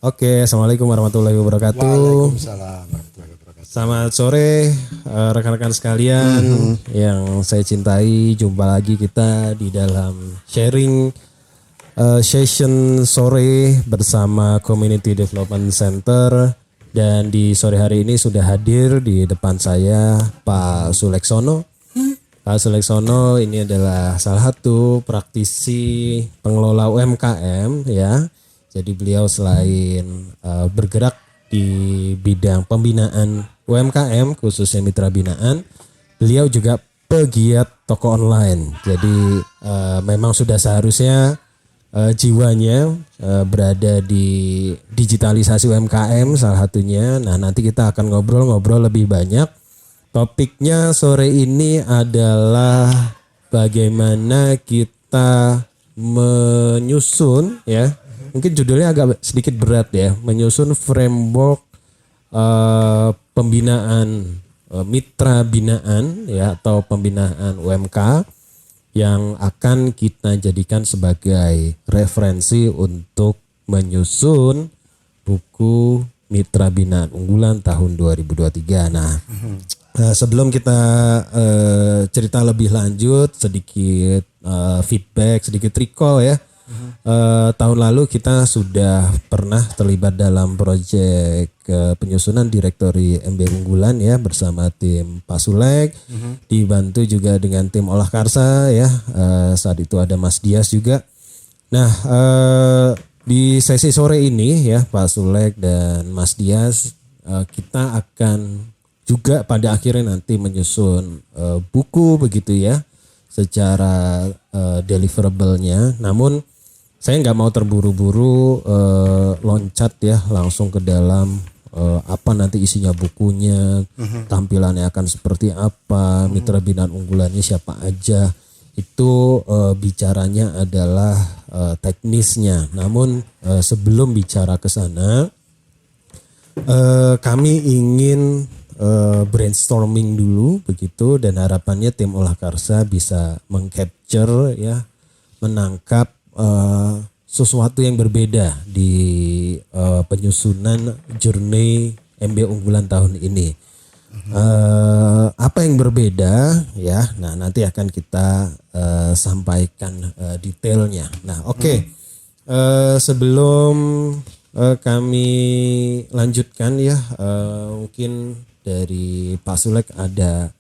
Oke, Assalamualaikum warahmatullahi wabarakatuh. Waalaikumsalam warahmatullahi wabarakatuh. Selamat sore rekan-rekan sekalian yang saya cintai. Jumpa lagi kita di dalam sharing session sore bersama Community Development Center. Dan di sore hari ini sudah hadir di depan saya Pak Suleksono. Pak Suleksono ini adalah salah satu praktisi pengelola UMKM ya. Jadi beliau selain bergerak di bidang pembinaan UMKM khususnya mitra binaan, beliau juga pegiat toko online. Jadi memang sudah seharusnya jiwanya berada di digitalisasi UMKM salah satunya. Nah, nanti kita akan ngobrol-ngobrol lebih banyak. Topiknya sore ini adalah bagaimana kita menyusun ya. Mungkin judulnya agak sedikit berat ya, menyusun framework pembinaan mitra binaan ya atau pembinaan UMK yang akan kita jadikan sebagai referensi untuk menyusun buku mitra binaan unggulan tahun 2023. Nah, sebelum kita cerita lebih lanjut, sedikit feedback, sedikit recall ya. Tahun lalu kita sudah pernah terlibat dalam proyek penyusunan direktori MB unggulan ya bersama tim Pak Sulek, dibantu juga dengan tim olah karsa ya. Saat itu ada Mas Dias juga. Nah, di sesi sore ini ya Pak Sulek dan Mas Dias kita akan juga pada akhirnya nanti menyusun buku begitu ya secara deliverable-nya. Namun saya nggak mau terburu-buru loncat ya langsung ke dalam apa nanti isinya bukunya, tampilannya akan seperti apa, mitra binaan unggulannya siapa aja. Itu bicaranya adalah teknisnya. Namun sebelum bicara ke sana, kami ingin brainstorming dulu begitu, dan harapannya tim olah karsa bisa mengcapture ya, menangkap sesuatu yang berbeda di penyusunan journey MB unggulan tahun ini. Apa yang berbeda ya? Nah, nanti akan kita sampaikan detailnya. Nah, oke. Sebelum kami lanjutkan ya, mungkin dari Pak Sulek ada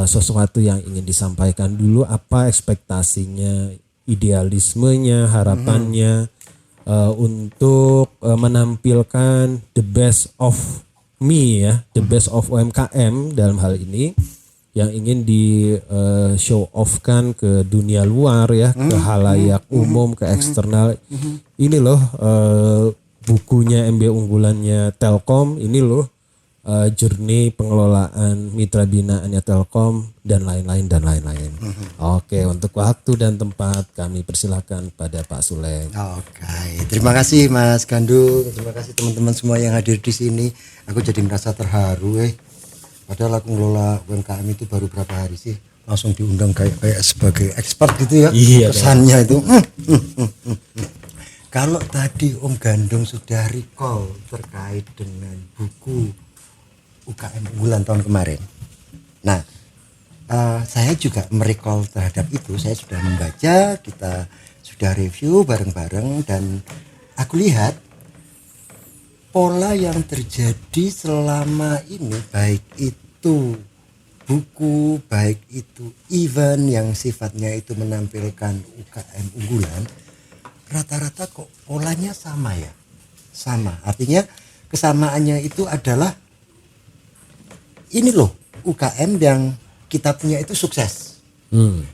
sesuatu yang ingin disampaikan dulu, apa ekspektasinya, idealismenya, harapannya untuk menampilkan the best of me ya, the best of UMKM dalam hal ini yang ingin di show off kan ke dunia luar ya, ke halayak umum, ke eksternal. Ini loh bukunya MB unggulannya Telkom, ini loh journey pengelolaan mitra binaannya Telkom dan lain-lain dan lain-lain. Oke, untuk waktu dan tempat kami persilakan pada Pak Sulek. Oke, terima kasih Mas Gandung, terima kasih teman-teman semua yang hadir di sini. Aku jadi merasa terharu padahal aku ngelola UMKM itu baru berapa hari sih, langsung diundang kayak sebagai expert gitu ya. Iya, kesannya itu. Kalau tadi Om Gandung sudah recall terkait dengan buku UKM unggulan tahun kemarin. Nah, saya juga merecall terhadap itu. Saya sudah membaca, kita sudah review bareng-bareng, dan aku lihat pola yang terjadi selama ini, baik itu buku, baik itu event yang sifatnya itu menampilkan UKM unggulan, rata-rata kok polanya sama ya. Sama, artinya kesamaannya itu adalah ini loh UKM yang kita punya itu sukses.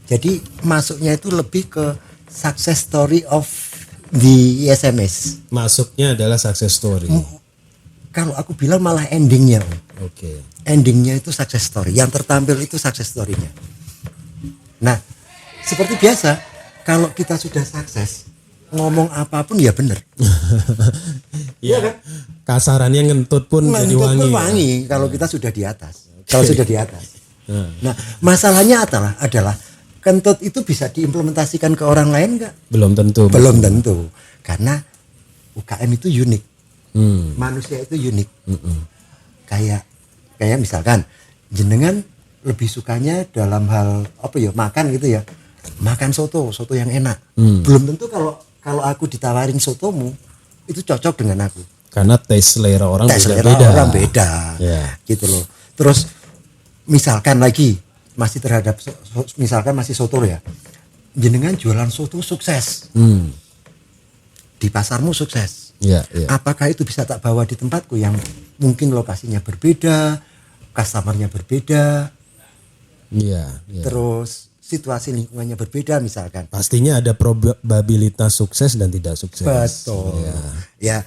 Jadi masuknya itu lebih ke success story of the SMS. Masuknya adalah success story. Kalau aku bilang malah endingnya. Oke. Endingnya itu success story. Yang tertampil itu success story-nya. Nah, seperti biasa, kalau kita sudah sukses, ngomong apapun ya benar. Ya, kasarannya ngentut pun jadi wangi. Pun wangi kalau kita sudah di atas. Kalau sudah di atas. Nah, masalahnya adalah kentut itu bisa diimplementasikan ke orang lain enggak? Belum tentu. Belum tentu. Karena UKM itu unik. Manusia itu unik. Kayak misalkan jenengan lebih sukanya dalam hal apa ya, makan gitu ya. Makan soto yang enak. Belum tentu kalau aku ditawarin sotomu itu cocok dengan aku. Karena taste selera orang beda. Yeah. Gitu loh. Terus misalkan lagi masih terhadap misalkan masih soto ya. Jenengan jualan soto sukses. Di pasarmu sukses. Yeah. Apakah itu bisa tak bawa di tempatku yang mungkin lokasinya berbeda, customernya berbeda. Yeah. Terus situasi lingkungannya berbeda misalkan. Pastinya ada probabilitas sukses dan tidak sukses. Betul. Ya,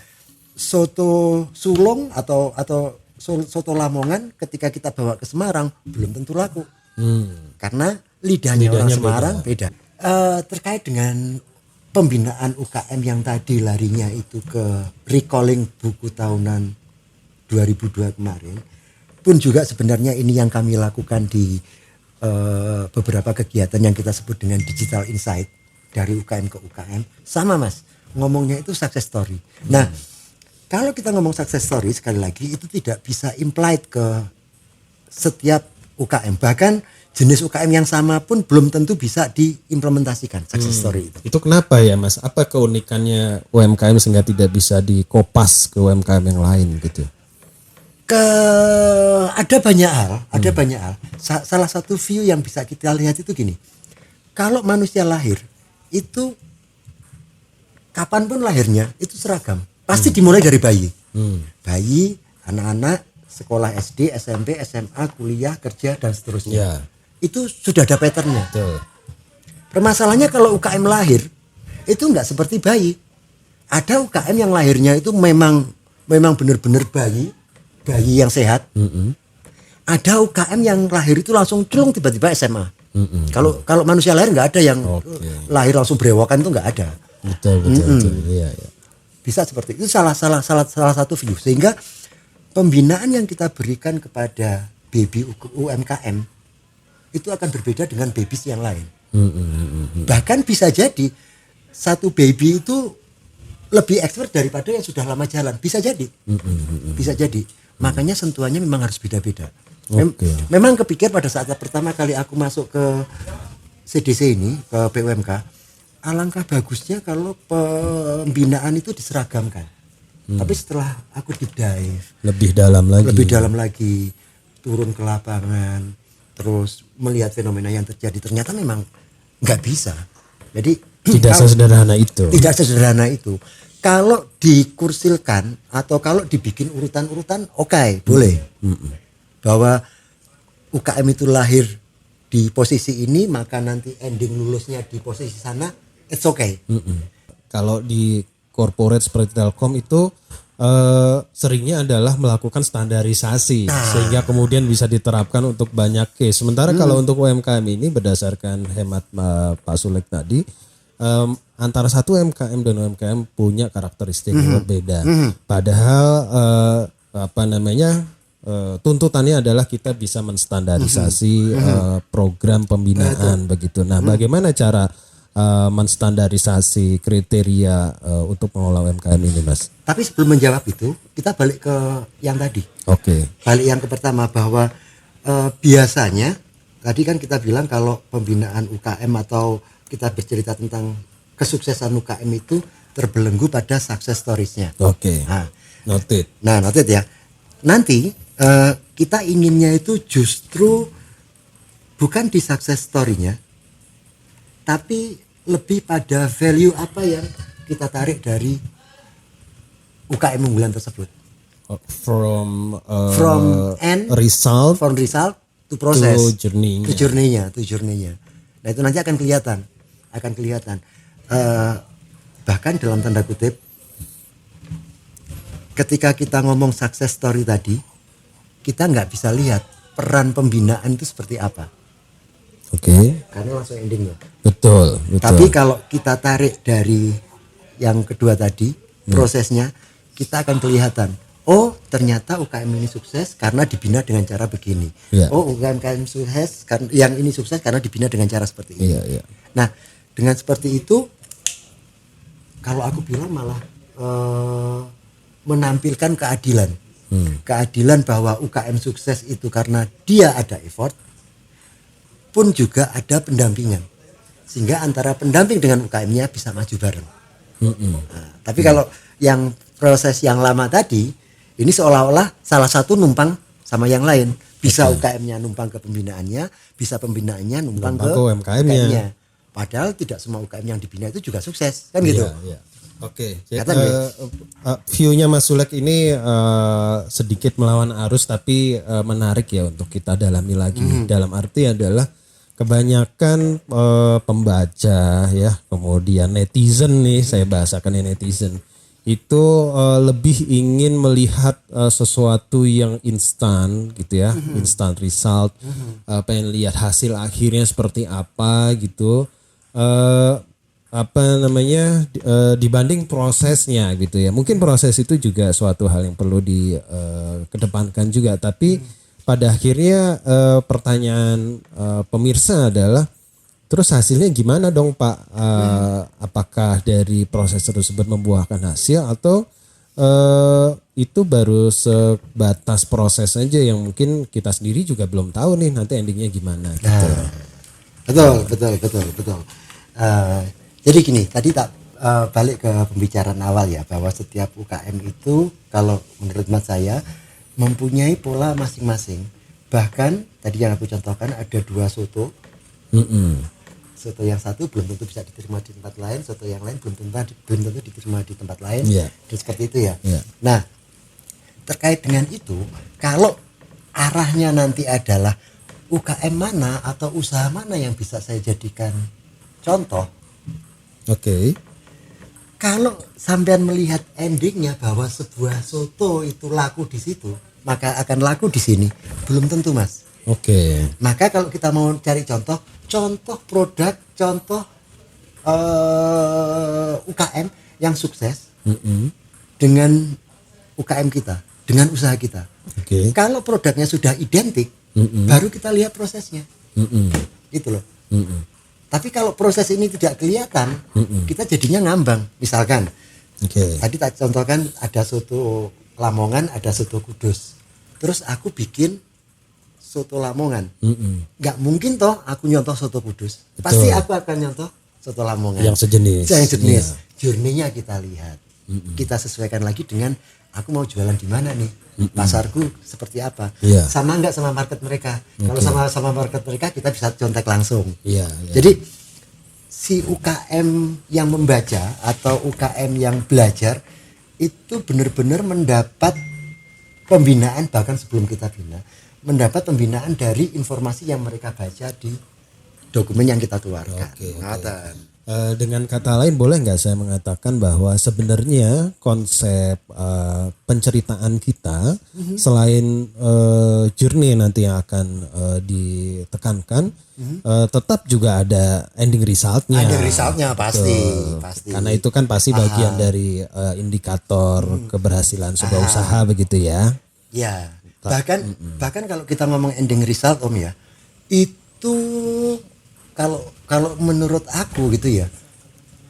soto Sulung atau soto Lamongan ketika kita bawa ke Semarang belum tentu laku. Karena lidahnya orang Semarang beda. Terkait dengan pembinaan UKM yang tadi larinya itu ke recalling buku tahunan 2002 kemarin, pun juga sebenarnya ini yang kami lakukan di beberapa kegiatan yang kita sebut dengan digital insight dari UKM ke UKM. Sama Mas, ngomongnya itu success story. Nah, kalau kita ngomong success story sekali lagi itu tidak bisa implied ke setiap UKM. Bahkan jenis UKM yang sama pun belum tentu bisa diimplementasikan success story itu. Itu kenapa ya Mas? Apa keunikannya UMKM sehingga tidak bisa dikopas ke UMKM yang lain gitu? Ada banyak hal. Salah satu view yang bisa kita lihat itu gini. Kalau manusia lahir itu kapanpun lahirnya itu seragam. Pasti dimulai dari bayi. Bayi, anak-anak, sekolah SD, SMP, SMA, kuliah, kerja dan seterusnya. Yeah. Itu sudah ada patternnya. Betul. Permasalahannya kalau UKM lahir itu enggak seperti bayi. Ada UKM yang lahirnya itu memang benar-benar bayi yang sehat. Ada UKM yang lahir itu langsung celung tiba-tiba SMA. Kalau manusia lahir nggak ada yang lahir langsung berewokan, itu nggak ada. Betul. Iya. Bisa seperti itu, salah satu view. Sehingga pembinaan yang kita berikan kepada baby UMKM itu akan berbeda dengan babies yang lain. Bahkan bisa jadi satu baby itu lebih expert daripada yang sudah lama jalan. Bisa jadi. Makanya sentuhannya memang harus beda-beda. Memang kepikir pada saat pertama kali aku masuk ke CDC ini, ke PUMK, alangkah bagusnya kalau pembinaan itu diseragamkan. Tapi setelah aku deep dive, lebih dalam lagi, turun ke lapangan, terus melihat fenomena yang terjadi, ternyata memang nggak bisa. Jadi tidak sesederhana itu. Kalau dikursilkan atau kalau dibikin urutan-urutan, oke, boleh. Bahwa UKM itu lahir di posisi ini, maka nanti ending lulusnya di posisi sana, it's okay. Kalau di corporate seperti Telkom itu seringnya adalah melakukan standarisasi sehingga kemudian bisa diterapkan untuk banyak case. Sementara kalau untuk UMKM ini berdasarkan hemat Pak Sulek tadi, antara satu UMKM dan UMKM punya karakteristik yang berbeda. Padahal tuntutannya adalah kita bisa menstandarisasi program pembinaan begitu. Nah, bagaimana cara menstandarisasi kriteria untuk mengelola UMKM ini, Mas? Tapi sebelum menjawab itu, kita balik ke yang tadi. Balik yang ke pertama, bahwa biasanya tadi kan kita bilang kalau pembinaan UKM atau kita bercerita tentang kesuksesan UKM itu terbelenggu pada success stories-nya. Noted ya. Nanti kita inginnya itu justru bukan di success story-nya, tapi lebih pada value apa yang kita tarik dari UKM unggulan tersebut. From result to process, to journey-nya. Nah, itu nanti akan kelihatan. Bahkan dalam tanda kutip, ketika kita ngomong success story tadi, kita nggak bisa lihat peran pembinaan itu seperti apa. Karena langsung endingnya. Betul. Tapi kalau kita tarik dari yang kedua tadi, prosesnya, kita akan kelihatan. Oh, ternyata UKM ini sukses karena dibina dengan cara begini. Oh, UKM sukses yang ini sukses karena dibina dengan cara seperti ini. Nah, dengan seperti itu, kalau aku bilang malah menampilkan keadilan. Keadilan bahwa UKM sukses itu karena dia ada effort, pun juga ada pendampingan. Sehingga antara pendamping dengan UKM-nya bisa maju bareng. Nah, tapi kalau yang proses yang lama tadi, ini seolah-olah salah satu numpang sama yang lain. Bisa UKM-nya numpang ke pembinaannya, bisa pembinaannya numpang ke UKM-nya. Padahal tidak semua UKM yang dibina itu juga sukses, kan gitu. Iya. Oke. View-nya Mas Sulek ini sedikit melawan arus tapi menarik ya untuk kita dalami lagi. Dalam arti adalah kebanyakan pembaca ya, kemudian netizen nih, saya bahasakan netizen itu lebih ingin melihat sesuatu yang instan gitu ya, instant result, pengen lihat hasil akhirnya seperti apa gitu, dibanding prosesnya gitu ya. Mungkin proses itu juga suatu hal yang perlu dikedepankan juga, tapi pada akhirnya pertanyaan pemirsa adalah terus hasilnya gimana dong Pak? Apakah dari proses tersebut membuahkan hasil atau itu baru sebatas proses aja yang mungkin kita sendiri juga belum tahu nih nanti endingnya gimana gitu. Betul. Jadi gini, tadi tak balik ke pembicaraan awal ya, bahwa setiap UKM itu kalau menurut mas saya mempunyai pola masing-masing. Bahkan tadi yang aku contohkan ada 2 soto. Soto yang satu belum tentu bisa diterima di tempat lain, soto yang lain belum tentu diterima di tempat lain, dan seperti itu ya. Nah, terkait dengan itu, kalau arahnya nanti adalah UKM mana atau usaha mana yang bisa saya jadikan contoh, kalau sampean melihat endingnya bahwa sebuah soto itu laku di situ, maka akan laku di sini, belum tentu mas. Maka kalau kita mau cari contoh produk, contoh UKM yang sukses dengan UKM kita, dengan usaha kita. Kalau produknya sudah identik, baru kita lihat prosesnya, gitu loh. Tapi kalau proses ini tidak kelihatan, kita jadinya ngambang. Misalkan, tadi tak contohkan ada soto Lamongan, ada soto Kudus. Terus aku bikin soto Lamongan, nggak mungkin toh aku nyontoh soto Kudus. Pasti aku akan nyontoh soto Lamongan yang sejenis. Journey-nya kita lihat, kita sesuaikan lagi dengan aku mau jualan di mana nih, pasarku seperti apa, sama nggak sama market mereka. Kalau sama market mereka kita bisa contek langsung. Jadi si UKM yang membaca atau UKM yang belajar itu benar-benar mendapat pembinaan, bahkan sebelum kita bina, mendapat pembinaan dari informasi yang mereka baca di dokumen yang kita keluarkan. Dengan kata lain, boleh nggak saya mengatakan bahwa sebenarnya konsep penceritaan kita selain journey nanti yang akan ditekankan, tetap juga ada ending resultnya. Ending resultnya pasti. Karena itu kan pasti bagian dari indikator keberhasilan sebuah usaha begitu ya. Ya. Bahkan kalau kita ngomong ending result Om ya, itu kalau menurut aku gitu ya,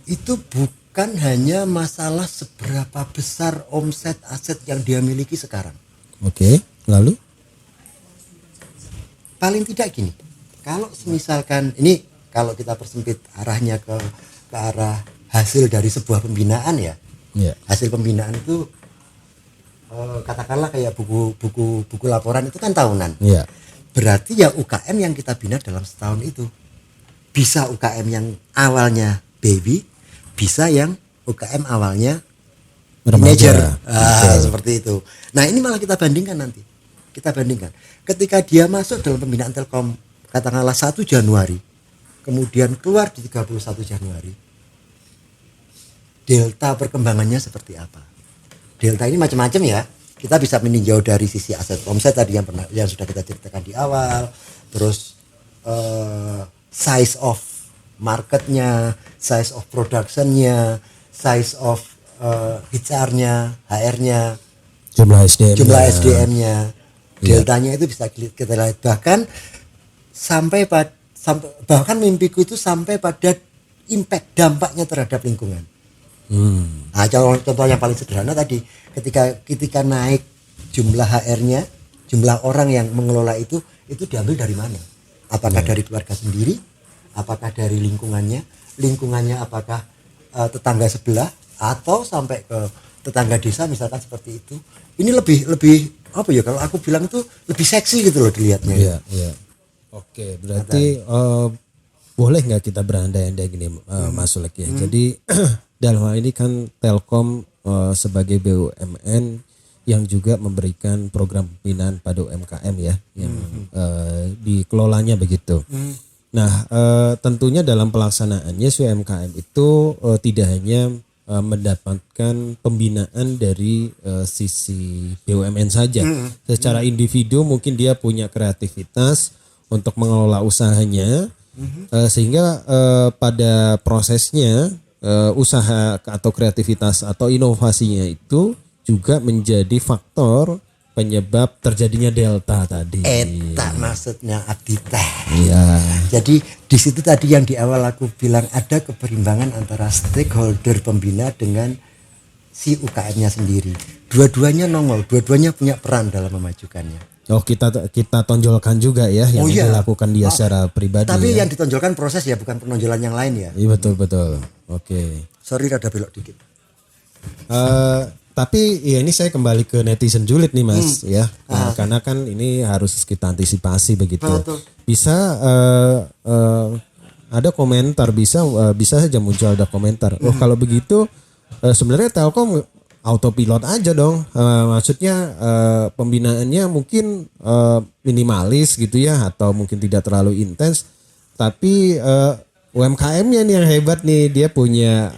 itu bukan hanya masalah seberapa besar omset aset yang dia miliki sekarang. Lalu? Paling tidak gini, kalau misalkan ini kalau kita persempit arahnya ke arah hasil dari sebuah pembinaan ya, hasil pembinaan itu katakanlah kayak buku laporan itu kan tahunan. Berarti ya UKM yang kita bina dalam setahun itu bisa UKM yang awalnya baby, bisa yang UKM awalnya manager. Seperti itu. Nah, ini malah kita bandingkan nanti. Ketika dia masuk dalam pembinaan Telkom katakanlah 1 Januari, kemudian keluar di 31 Januari. Delta perkembangannya seperti apa? Delta ini macam-macam ya. Kita bisa meninjau dari sisi aset omset tadi yang sudah kita ceritakan di awal, terus size of marketnya, size of productionnya, size of HR-nya, HR-nya, jumlah SDM-nya, deltanya itu bisa kita lihat. Bahkan bahkan mimpiku itu sampai pada impact dampaknya terhadap lingkungan. Nah, contoh yang paling sederhana tadi, ketika naik jumlah HR-nya, jumlah orang yang mengelola itu diambil dari mana? Apakah dari keluarga sendiri? Apakah dari lingkungannya apakah tetangga sebelah atau sampai ke tetangga desa misalkan seperti itu. Ini lebih apa ya, kalau aku bilang itu lebih seksi gitu loh dilihatnya. Iya. Oke, berarti boleh nggak kita berandai-andai gini Mas Sulek ya. Jadi dalam hal ini kan Telkom sebagai BUMN yang juga memberikan program pembinaan pada UMKM ya, yang dikelolanya begitu. Nah, tentunya dalam pelaksanaannya UMKM itu tidak hanya mendapatkan pembinaan dari sisi BUMN saja. Secara individu mungkin dia punya kreativitas untuk mengelola usahanya, sehingga pada prosesnya usaha atau kreativitas atau inovasinya itu juga menjadi faktor penyebab terjadinya delta tadi. Eta maksudnya abdi teh. Iya. Jadi di situ tadi yang di awal aku bilang ada keberimbangan antara stakeholder pembina dengan si UKM-nya sendiri. Dua-duanya nongol, dua-duanya punya peran dalam memajukannya. Oh, kita tonjolkan juga ya yang dilakukan dia secara pribadi. Tapi ya. yang ditonjolkan proses ya, bukan penonjolan yang lain ya. Iya betul. Oke. Sorry rada belok dikit. Tapi ya ini saya kembali ke netizen julid nih Mas ya. Karena kan ini harus kita antisipasi begitu. Betul. Bisa ada komentar, bisa saja muncul ada komentar. Oh kalau begitu sebenarnya Telkom autopilot aja dong. Maksudnya pembinaannya mungkin minimalis gitu ya, atau mungkin tidak terlalu intens. Tapi UMKM-nya nih yang hebat nih, dia punya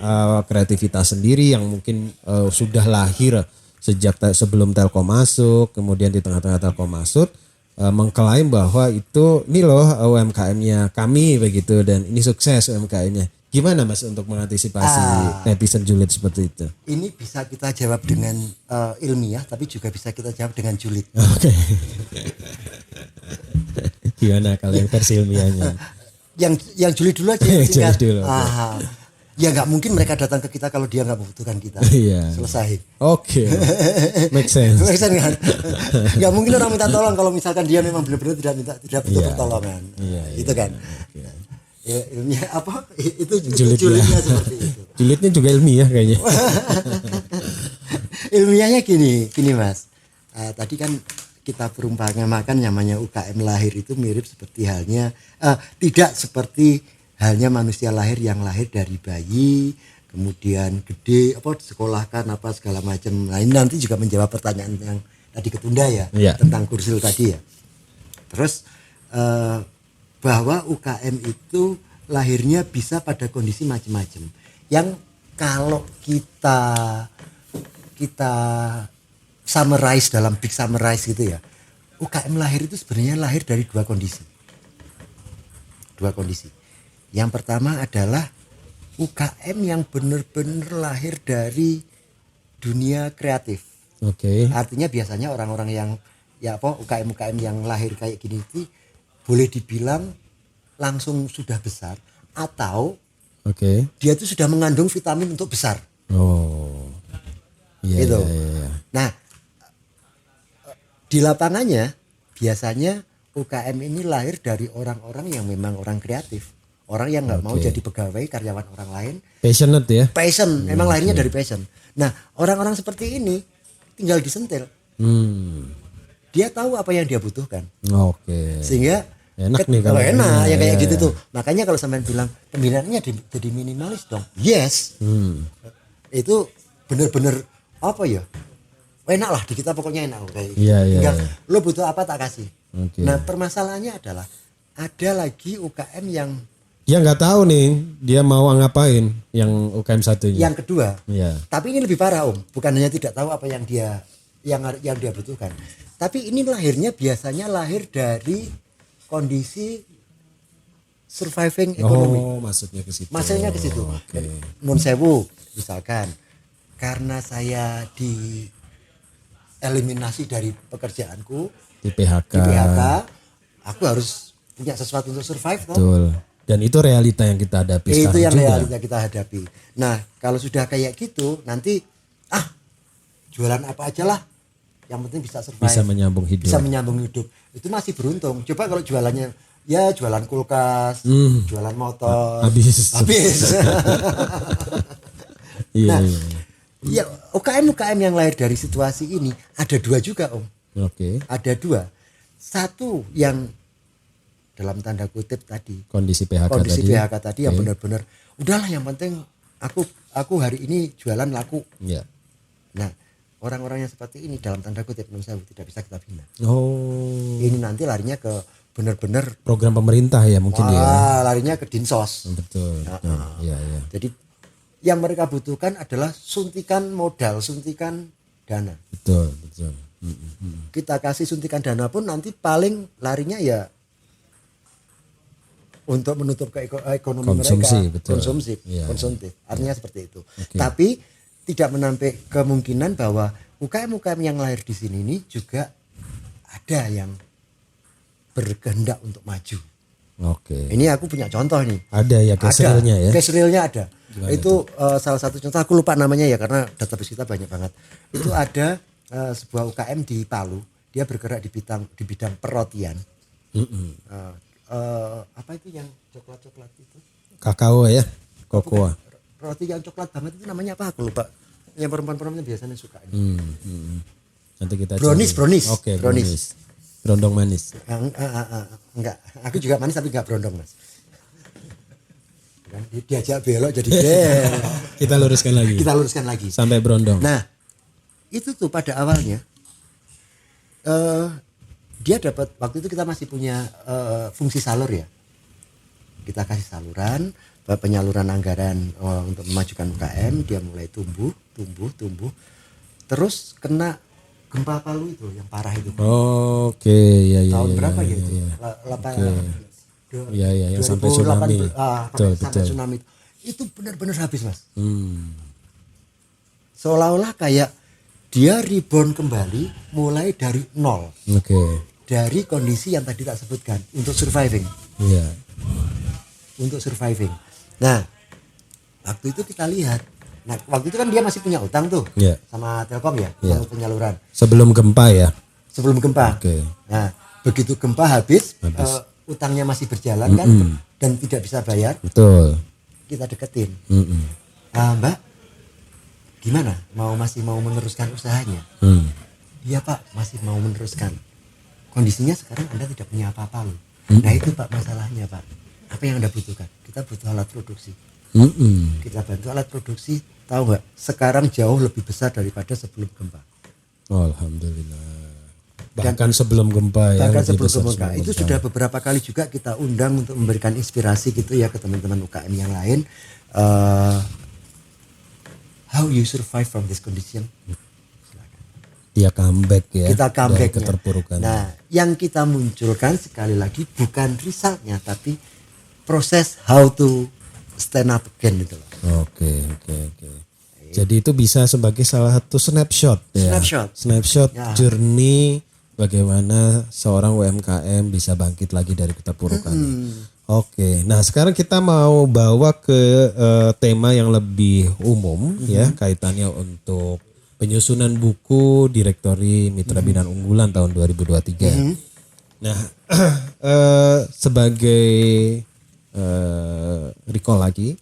kreativitas sendiri yang mungkin sudah lahir sejak sebelum Telkom masuk, kemudian di tengah-tengah Telkom masuk, mengklaim bahwa ini loh UMKM-nya kami begitu, dan ini sukses UMKM-nya. Gimana Mas untuk mengantisipasi netizen julid seperti itu? Ini bisa kita jawab dengan ilmiah, tapi juga bisa kita jawab dengan julid. Oke. Gimana kalau yang versi ilmiahnya? Yang julid dulu aja. Julid dulu. Ya nggak mungkin mereka datang ke kita kalau dia nggak membutuhkan kita. Iya. Selesai. Oke. Make sense. Make sense kan? Nggak mungkin orang minta tolong kalau misalkan dia memang benar-benar tidak butuh pertolongan. Iya. Itu kan. Okay. Ya ilmiah apa? Itu Julidnya. julidnya seperti itu. Julidnya juga ilmiah kayaknya. Ilmiahnya gini Mas. Tadi kan kita perumpamakan namanya UKM lahir itu mirip seperti halnya tidak seperti halnya manusia lahir yang lahir dari bayi kemudian gede disekolahkan segala macam. Nah ini nanti juga menjawab pertanyaan yang tadi ketunda ya. Tentang kursil tadi ya. Terus bahwa UKM itu lahirnya bisa pada kondisi macam-macam yang kalau kita summarize dalam big summarize gitu ya, UKM lahir itu sebenarnya lahir dari dua kondisi. Yang pertama adalah UKM yang benar-benar lahir dari dunia kreatif. Oke. Artinya biasanya orang-orang yang UKM yang lahir kayak gini itu boleh dibilang langsung sudah besar atau dia itu sudah mengandung vitamin untuk besar. Oh. Iya. Gitu. Iya. Nah, di lapangannya biasanya UKM ini lahir dari orang-orang yang memang orang kreatif, orang yang nggak mau jadi pegawai karyawan orang lain. Passionate ya? Passion, memang lahirnya dari passion. Nah, orang-orang seperti ini tinggal disentil. Dia tahu apa yang dia butuhkan. Oke. Sehingga enak nih kalau enak ya kayak gitu tuh. Makanya kalau sampean bilang pembinaannya jadi minimalis dong. Yes. Itu bener-bener apa ya? Enak lah di kita pokoknya enak kayak gitu. Iya. Lo butuh apa tak kasih. Okay. Nah permasalahannya adalah ada lagi UKM yang dia nggak tahu nih dia mau ngapain yang UKM satunya. Yang kedua. Iya. Tapi ini lebih parah bukan hanya tidak tahu apa yang dia butuhkan. Tapi ini biasanya lahir dari kondisi surviving ekonomi. Oh, maksudnya ke situ. Okay. Nun sewu misalkan karena saya eliminasi dari pekerjaanku di PHK, aku harus punya sesuatu untuk survive toh. Betul. Dan itu realita yang kita hadapi Itu sekarang yang juga. realita kita hadapi. Nah, kalau sudah kayak gitu, nanti jualan apa aja lah, yang penting bisa survive, Bisa menyambung hidup. bisa menyambung hidup. Itu masih beruntung. Coba kalau jualannya ya jualan kulkas, jualan motor, Habis. Iya, Nah, iya. ya UKM yang lahir dari situasi ini ada dua juga, Om. Oke. Ada dua. Satu yang dalam tanda kutip tadi, Kondisi PHK kondisi tadi. PHK tadi yang benar-benar udahlah, yang penting aku hari ini jualan laku. Ya. Nah, orang-orang yang seperti ini dalam tanda kutip menurut saya tidak bisa kita bina. Oh. Ini nanti larinya ke benar-benar Program pemerintah ya mungkin ya. larinya ke dinsos. Betul. Iya, iya. Jadi yang mereka butuhkan adalah suntikan modal, suntikan dana. Betul, betul. Kita kasih suntikan dana pun nanti paling larinya ya untuk menutup ke ekonomi Konsumsi, mereka, betul. konsumsi, Iya, konsumtif. Artinya seperti itu. Oke. Tapi tidak menampik kemungkinan bahwa UKM-UKM yang lahir di sini ini juga ada yang berkehendak untuk maju. Oke. Ini aku punya contoh nih. Ada ya case realnya ya. Case realnya ada. Gimana Itu salah satu contoh, aku lupa namanya ya karena database kita banyak banget. Itu ada sebuah UKM di Palu, dia bergerak di bidang perrotian. Apa itu yang coklat-coklat itu? Kakao ya. Kokoa. Roti yang coklat banget itu namanya apa? Aku lupa. Yang perempuan-perempuan biasanya suka ini. Nanti kita Brownies, cari. brownies. Oke, Brownies. brownies. Berondong manis. Enggak, aku juga manis tapi enggak berondong, Mas. Kan diajak belok jadi bel. Kita luruskan lagi. Kita luruskan lagi. Sampai berondong. Nah, itu tuh pada awalnya dia dapat, waktu itu kita masih punya fungsi salur ya. Kita kasih saluran, penyaluran anggaran untuk memajukan UKM, dia mulai tumbuh. Terus kena gempa Palu itu yang parah itu. Oke, ya. Tahun berapa ya itu? Iya, yang sampai tsunami. Sampai tsunami itu benar-benar habis, Mas. Seolah-olah kayak dia reborn kembali mulai dari nol. Oke. Dari kondisi yang tadi tak sebutkan untuk surviving. Iya. Untuk surviving. Nah, waktu itu kita lihat. Nah, waktu itu kan dia masih punya utang tuh Iya. sama Telkom ya, Iya. untuk penyaluran. Sebelum gempa ya. Sebelum gempa. Oke. Nah, begitu gempa habis. Utangnya masih berjalan kan dan tidak bisa bayar, Betul. kita deketin. Mbak, gimana? Masih mau meneruskan usahanya? Iya Pak, masih mau meneruskan. Kondisinya sekarang Anda tidak punya apa-apa loh. Nah itu Pak masalahnya Pak. Apa yang Anda butuhkan? Kita butuh alat produksi. Kita bantu alat produksi. Tahu nggak? Sekarang jauh lebih besar daripada sebelum gempa. Alhamdulillah. Bahkan sebelum gempa ya. Bahkan lebih sebelum besar gempa. Itu sudah beberapa kali juga kita undang untuk memberikan inspirasi gitu ya ke teman-teman UKM yang lain. How you survive from this condition? Dia comeback ya. Kita comeback dari keterpurukan. Nah, yang kita munculkan sekali lagi bukan resultnya, tapi proses how to stand up again gitu loh. Oke. Jadi itu bisa sebagai salah satu snapshot ya. Snapshot Ya. journey bagaimana seorang UMKM bisa bangkit lagi dari keterpurukan. Oke. Nah, sekarang kita mau bawa ke tema yang lebih umum ya, kaitannya untuk penyusunan buku Direktori Mitra Binaan Unggulan tahun 2023. Nah, sebagai recall lagi.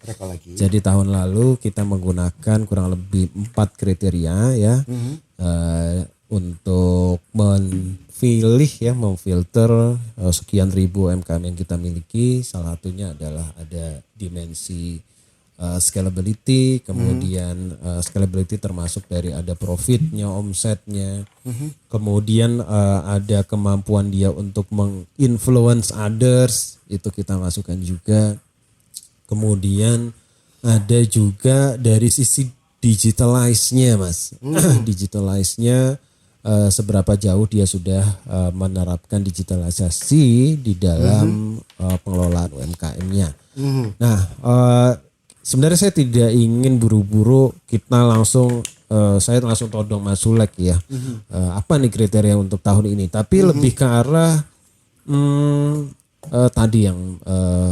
Jadi tahun lalu kita menggunakan kurang lebih 4 kriteria ya untuk memfilter sekian ribu UMKM yang kita miliki. Salah satunya adalah ada dimensi scalability, kemudian scalability termasuk dari ada profitnya, omsetnya, kemudian ada kemampuan dia untuk menginfluence others, itu kita masukkan juga. Kemudian ada juga dari sisi digitalize-nya Mas, digitalize-nya seberapa jauh dia sudah menerapkan digitalisasi di dalam pengelolaan UMKM-nya. Nah, sebenarnya saya tidak ingin buru-buru kita langsung saya langsung todong Mas Sulek ya. Apa nih kriteria untuk tahun ini? Tapi lebih ke arah tadi yang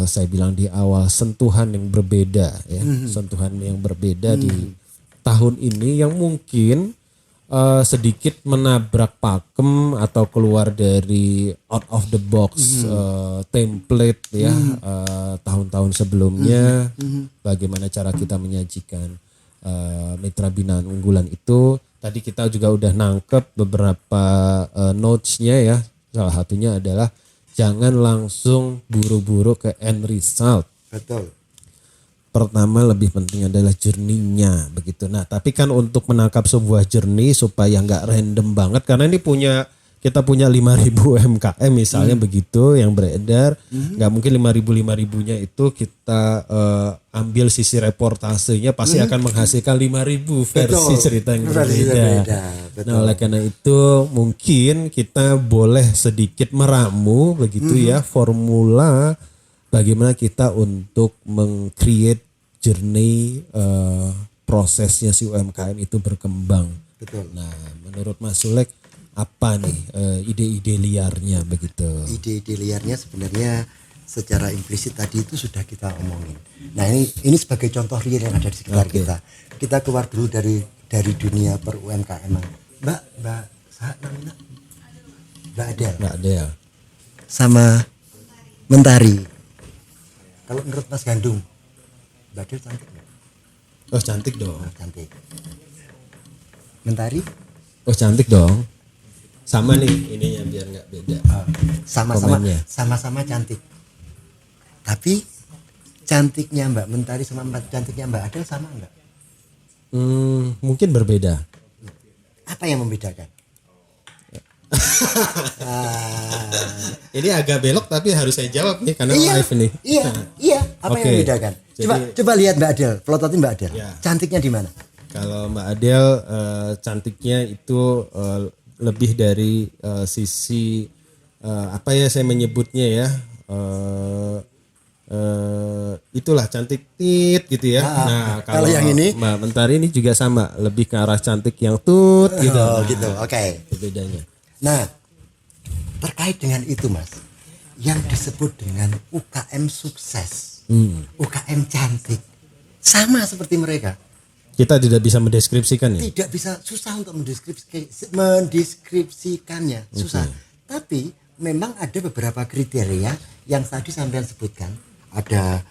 saya bilang di awal, sentuhan yang berbeda ya, sentuhan yang berbeda di tahun ini yang mungkin sedikit menabrak pakem atau keluar dari out of the box template ya tahun-tahun sebelumnya. Bagaimana cara kita menyajikan mitra binaan unggulan itu. Tadi kita juga udah nangkep beberapa notes-nya ya. Salah satunya adalah jangan langsung buru-buru ke end result. Betul. Pertama lebih penting adalah journey-nya begitu. Nah, tapi kan untuk menangkap sebuah journey supaya nggak random banget, karena ini kita punya 5.000 UMKM misalnya begitu yang beredar, nggak mungkin 5.000-5.000-nya itu kita ambil sisi reportasenya pasti akan menghasilkan 5.000 versi cerita yang berbeda. Nah, oleh karena itu mungkin kita boleh sedikit meramu begitu ya formula bagaimana kita untuk meng-create journey prosesnya si UMKM itu berkembang. Betul. Nah, menurut Mas Sulek apa nih ide-ide liarnya begitu? Ide-ide liarnya sebenarnya secara implisit tadi itu sudah kita omongin. Nah, ini sebagai contoh real yang ada di sekitar kita. Kita keluar dulu dari dunia per UMKM. Mbak Adel. Sama Mentari. Kalau menurut Mas Gandung, Mbak Adel cantik nggak? Oh, cantik dong. Cantik. Mentari? Oh, cantik dong. Sama nih ininya biar nggak beda. Sama-sama cantik. Tapi cantiknya Mbak Mentari sama cantiknya Mbak Adel sama enggak? Mungkin berbeda. Apa yang membedakan? Ini agak belok tapi harus saya jawab nih karena live nih. Iya. Apa yang membedakan? Coba lihat Mbak Adel, pelototin Mbak Adel. Ya. Cantiknya di mana? Kalau Mbak Adel cantiknya itu lebih dari sisi apa ya saya menyebutnya ya, itulah cantik tit gitu ya. Nah kalau yang ini Mbak Mentari ini juga sama, lebih ke arah cantik yang tut gitu. Oh, gitu. Oke. Bedanya. Nah, terkait dengan itu Mas, yang disebut dengan UKM sukses, UKM cantik, sama seperti mereka. Kita tidak bisa mendeskripsikan ya? Tidak bisa, susah untuk mendeskripsikannya, susah. Tapi memang ada beberapa kriteria yang tadi sampean sebutkan. Ada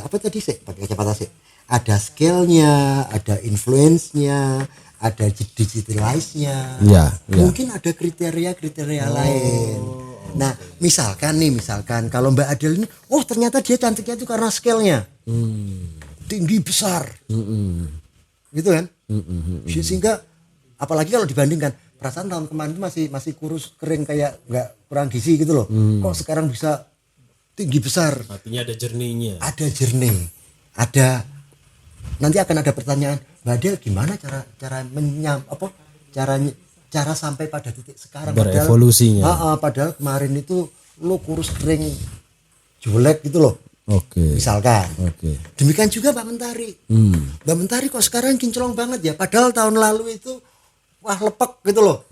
apa tadi sih? Pakai kacamata sih. Ada skill-nya, ada influence-nya, ada digitalize-nya. Ya. Mungkin ada kriteria-kriteria lain. Nah, misalkan kalau Mbak Adel ini, oh ternyata dia cantiknya itu karena skill-nya. Tinggi besar. Gitu kan? Sehingga apalagi kalau dibandingkan, perasaan tahun kemarin itu masih kurus, kering, kayak nggak kurang gizi gitu loh. Kok sekarang bisa tinggi besar? Artinya ada journey-nya. Ada journey. Nanti akan ada pertanyaan, Mbak Adel gimana cara sampai pada titik sekarang, berevolusinya. Padahal kemarin itu lo kurus kering jelek gitu loh. Oke. Misalkan. Oke. Demikian juga Mbak Mentari. Mbak Mentari kok sekarang kinclong banget ya, padahal tahun lalu itu wah lepek gitu loh.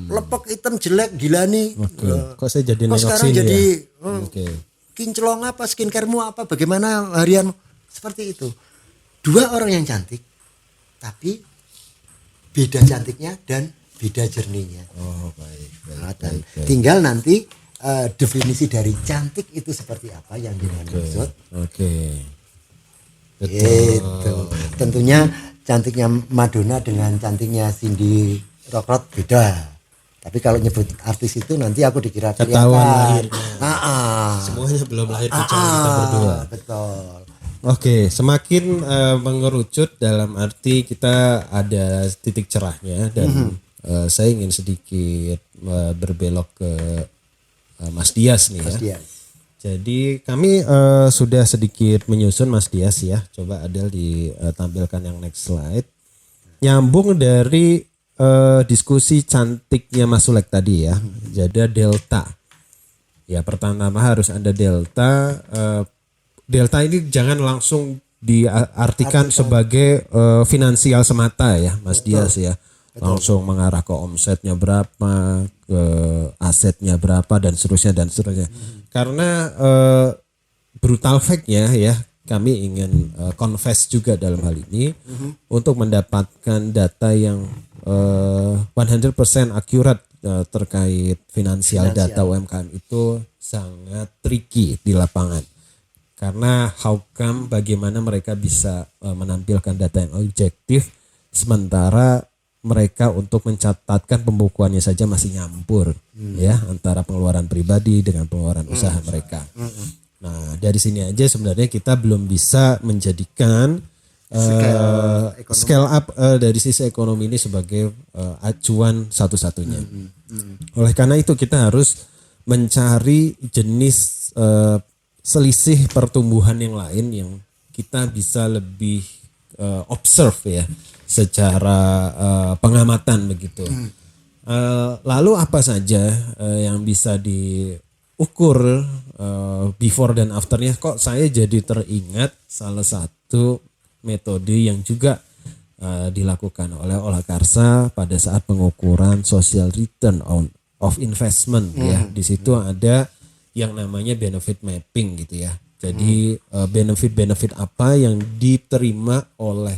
Lepek, hitam, jelek, gila nih. Kok saya jadi nengok sekarang sini jadi ya? kinclong apa, skincare-mu apa, bagaimana harianmu? Seperti itu. Dua orang yang cantik, tapi beda cantiknya dan beda journey-nya. Oh, baik. Tinggal nanti definisi dari cantik itu seperti apa yang dimaksud. Oke. Betul. Tentunya cantiknya Madonna dengan cantiknya Cindy Rockroth beda. Tapi kalau nyebut artis itu nanti aku dikira ketahuan lahirnya. Semuanya belum lahir kecuali kita berdua. Betul. Oke, semakin mengerucut dalam arti kita ada titik cerahnya dan saya ingin sedikit berbelok ke Mas Dias nih Mas ya. Dias. Jadi kami sudah sedikit menyusun Mas Dias ya. Coba Adel ditampilkan yang next slide. Nyambung dari diskusi cantiknya Mas Sulek tadi ya. Jadi delta. Ya pertama harus ada delta. Delta ini jangan langsung diartikan sebagai finansial semata ya Mas Dias ya. langsung mengarah ke omsetnya berapa, ke asetnya berapa dan seterusnya. Karena brutal fact-nya ya, kami ingin confess juga dalam hal ini untuk mendapatkan data yang 100% akurat terkait finansial data UMKM itu sangat tricky di lapangan. Karena how come bagaimana mereka bisa menampilkan data yang objektif sementara mereka untuk mencatatkan pembukuannya saja masih nyampur ya antara pengeluaran pribadi dengan pengeluaran usaha mereka. Nah, dari sini aja sebenarnya kita belum bisa menjadikan scale up dari sisi ekonomi ini sebagai acuan satu-satunya. Oleh karena itu kita harus mencari jenis selisih pertumbuhan yang lain yang kita bisa lebih observe ya secara pengamatan begitu. Lalu apa saja yang bisa diukur before dan afternya? Kok saya jadi teringat salah satu metode yang juga dilakukan oleh Olakarsa pada saat pengukuran social return of investment ya. Di situ ada yang namanya benefit mapping gitu ya. Jadi benefit-benefit apa yang diterima oleh,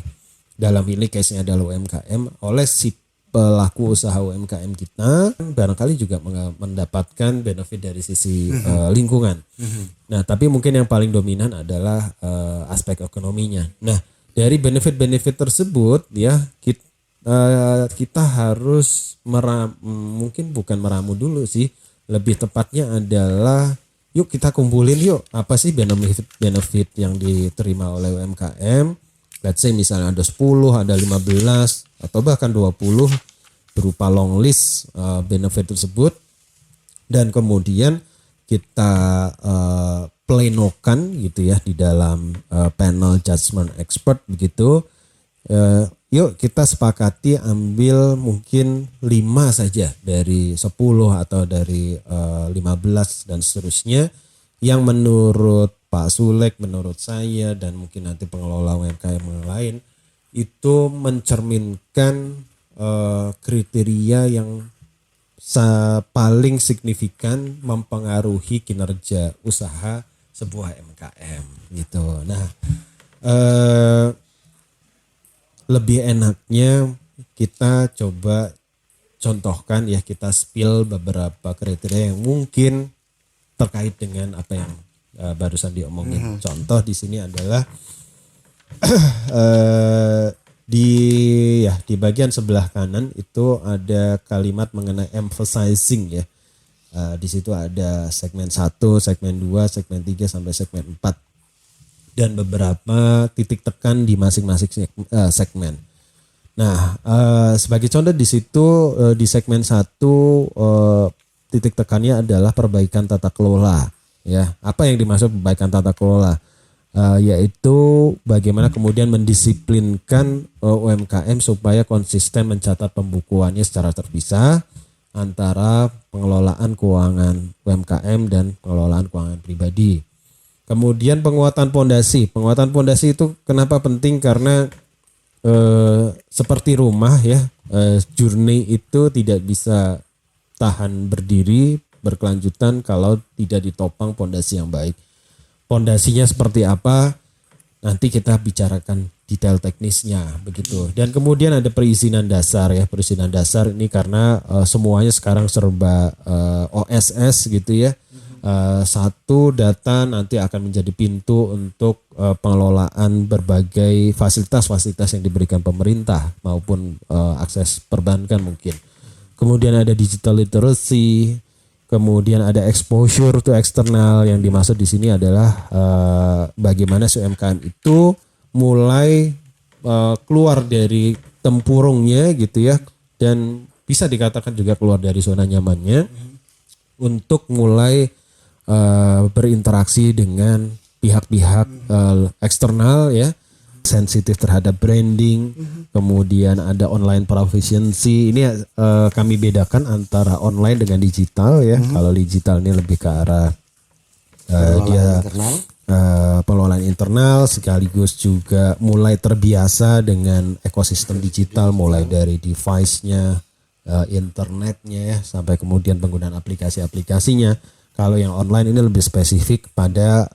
dalam ini case-nya adalah UMKM, oleh si pelaku usaha UMKM kita, barangkali juga mendapatkan benefit dari sisi lingkungan. Nah, tapi mungkin yang paling dominan adalah aspek ekonominya. Nah, dari benefit-benefit tersebut ya kita harus mungkin bukan meramu dulu sih, lebih tepatnya adalah yuk kita kumpulin yuk apa sih benefit yang diterima oleh UMKM. Let's say misalnya ada 10, ada 15 atau bahkan 20 berupa long list benefit tersebut, dan kemudian kita plenokan gitu ya di dalam panel judgment expert begitu. Yuk kita sepakati ambil mungkin 5 saja dari 10 atau dari 15 dan seterusnya yang menurut Pak Sulek, menurut saya dan mungkin nanti pengelola UMKM yang lain itu mencerminkan kriteria yang paling signifikan mempengaruhi kinerja usaha sebuah UMKM gitu. Nah, lebih enaknya kita coba contohkan ya, kita spill beberapa kriteria yang mungkin terkait dengan apa yang barusan diomongin. Contoh di sini adalah di bagian sebelah kanan itu ada kalimat mengenai emphasizing ya. Di situ ada segmen 1, segmen 2, segmen 3 sampai segmen 4. Dan beberapa titik tekan di masing-masing segmen. Nah, sebagai contoh di situ di segmen 1 titik tekannya adalah perbaikan tata kelola. Ya, apa yang dimaksud perbaikan tata kelola? Yaitu bagaimana kemudian mendisiplinkan UMKM supaya konsisten mencatat pembukuannya secara terpisah antara pengelolaan keuangan UMKM dan pengelolaan keuangan pribadi. Kemudian penguatan pondasi. Penguatan pondasi itu kenapa penting? Karena seperti rumah ya, journey itu tidak bisa tahan berdiri berkelanjutan kalau tidak ditopang pondasi yang baik. Pondasinya seperti apa? Nanti kita bicarakan detail teknisnya begitu. Dan kemudian ada perizinan dasar ya. Perizinan dasar ini karena semuanya sekarang serba OSS gitu ya. Satu data nanti akan menjadi pintu untuk pengelolaan berbagai fasilitas-fasilitas yang diberikan pemerintah maupun akses perbankan mungkin. Kemudian ada digital literacy, kemudian ada exposure to eksternal. Yang dimaksud di sini adalah bagaimana UMKM itu mulai keluar dari tempurungnya gitu ya, dan bisa dikatakan juga keluar dari zona nyamannya untuk mulai berinteraksi dengan pihak-pihak eksternal ya, sensitif terhadap branding. Kemudian ada online proficiency. Ini kami bedakan antara online dengan digital ya. Kalau digital ini lebih ke arah dia internal. pengelolaan internal sekaligus juga mulai terbiasa dengan ekosistem digital mulai dari device-nya, internetnya ya, sampai kemudian penggunaan aplikasi-aplikasinya. Kalau yang online ini lebih spesifik pada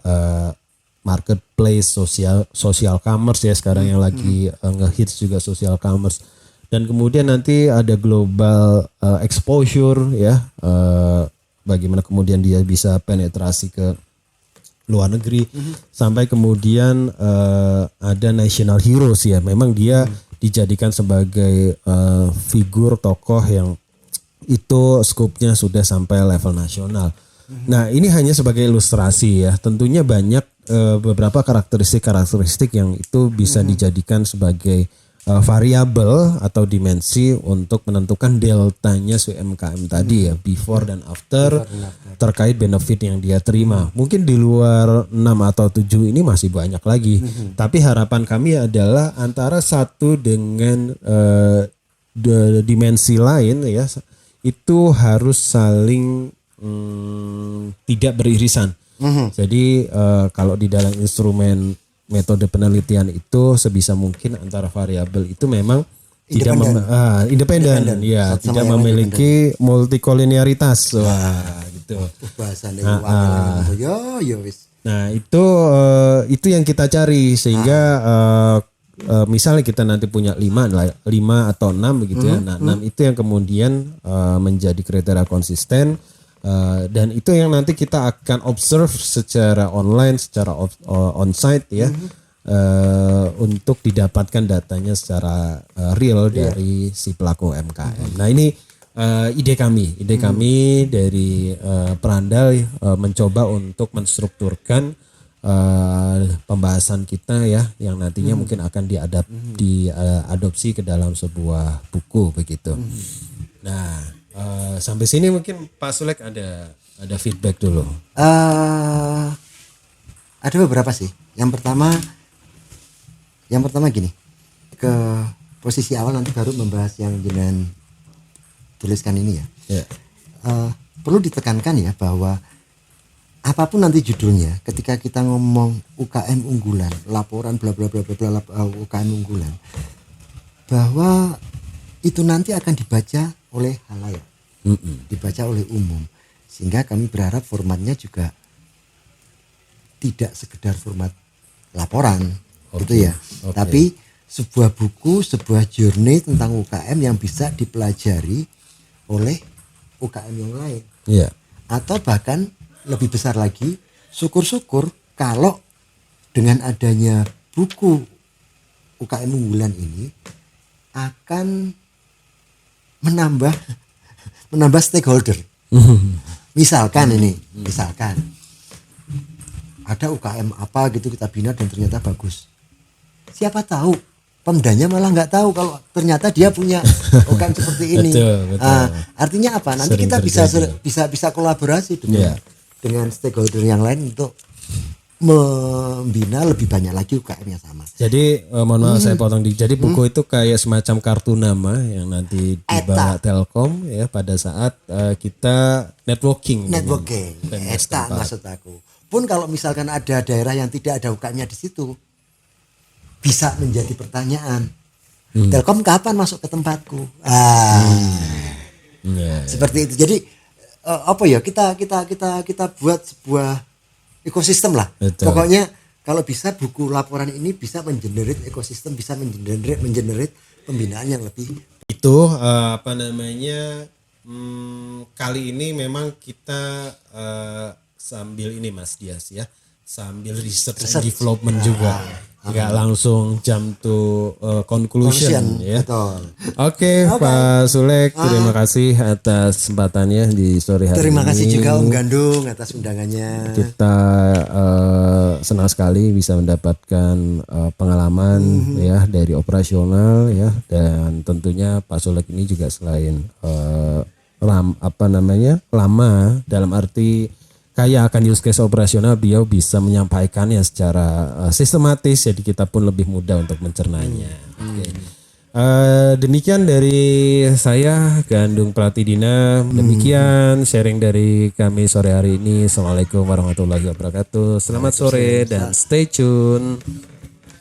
marketplace, social commerce ya sekarang yang lagi ngehits juga social commerce. Dan kemudian nanti ada global exposure ya, bagaimana kemudian dia bisa penetrasi ke luar negeri, sampai kemudian ada national heroes ya, memang dia dijadikan sebagai figur tokoh yang itu skupnya sudah sampai level nasional. Nah ini hanya sebagai ilustrasi ya, tentunya banyak beberapa karakteristik yang itu bisa dijadikan sebagai variabel atau dimensi untuk menentukan deltanya UMKM tadi ya, before dan after terkait benefit yang dia terima. Mungkin di luar 6 atau 7 ini masih banyak lagi. Tapi harapan kami adalah antara satu dengan dimensi lain ya, itu harus saling tidak beririsan. Jadi kalau di dalam instrumen metode penelitian itu sebisa mungkin antara variabel itu memang independen ya, tidak memiliki multikolinearitas. Wah, gitu. Nah, itu yang kita cari sehingga misalnya kita nanti punya 5 atau 6 begitu ya. Nah, 6 itu yang kemudian menjadi kriteria konsisten. Dan itu yang nanti kita akan observe secara online, secara onsite ya, untuk didapatkan datanya secara real dari si pelaku UMKM. Nah ini ide kami dari Perandal mencoba untuk menstrukturkan pembahasan kita ya, yang nantinya mungkin akan diadopsi ke dalam sebuah buku begitu. Nah. Sampai sini mungkin Pak Sulek ada feedback dulu. Ada beberapa sih. Yang pertama gini, ke posisi awal nanti baru membahas yang dengan tuliskan ini ya. Yeah. Perlu ditekankan ya bahwa apapun nanti judulnya, ketika kita ngomong UKM unggulan, laporan bla bla bla bla UKM unggulan, bahwa itu nanti akan dibaca oleh halayak, dibaca oleh umum, sehingga kami berharap formatnya juga tidak sekedar format laporan, gitu ya, tapi sebuah buku, sebuah journey tentang UKM yang bisa dipelajari oleh UKM yang lain, atau bahkan lebih besar lagi, syukur-syukur kalau dengan adanya buku UKM unggulan ini akan menambah stakeholder. Misalkan ada UKM apa gitu kita bina dan ternyata bagus. Siapa tahu Pemdanya malah nggak tahu kalau ternyata dia punya UKM seperti ini. Betul. Artinya apa? Nanti sering kita bisa kolaborasi dengan stakeholder yang lain untuk membina lebih banyak lagi UKM yang sama. Jadi mohon maaf saya potong. Jadi buku itu kayak semacam kartu nama yang nanti dibawa Telkom ya pada saat kita networking. Eta maksud aku. Pun kalau misalkan ada daerah yang tidak ada UKM-nya di situ, bisa menjadi pertanyaan. Telkom kapan masuk ke tempatku? Seperti itu. Jadi kita buat sebuah ekosistem lah. Betul. Pokoknya kalau bisa buku laporan ini bisa mengenerate ekosistem, bisa mengenerate pembinaan yang lebih. Itu kali ini memang kita sambil ini Mas Dias ya, sambil research and development juga. Nggak langsung jump to conclusion ya. Oke, Pak Sulek, terima kasih atas kesempatannya di sore hari ini. Terima kasih juga Om Gandung atas undangannya. Kita senang sekali bisa mendapatkan pengalaman ya dari operasional ya, dan tentunya Pak Sulek ini juga selain lama dalam arti kaya akan use case operasional, beliau bisa menyampaikannya secara sistematis, jadi kita pun lebih mudah untuk mencernanya. Demikian dari saya Gandung Pratidina. Demikian sharing dari kami sore hari ini. Assalamualaikum warahmatullahi wabarakatuh. Selamat sore dan stay tune.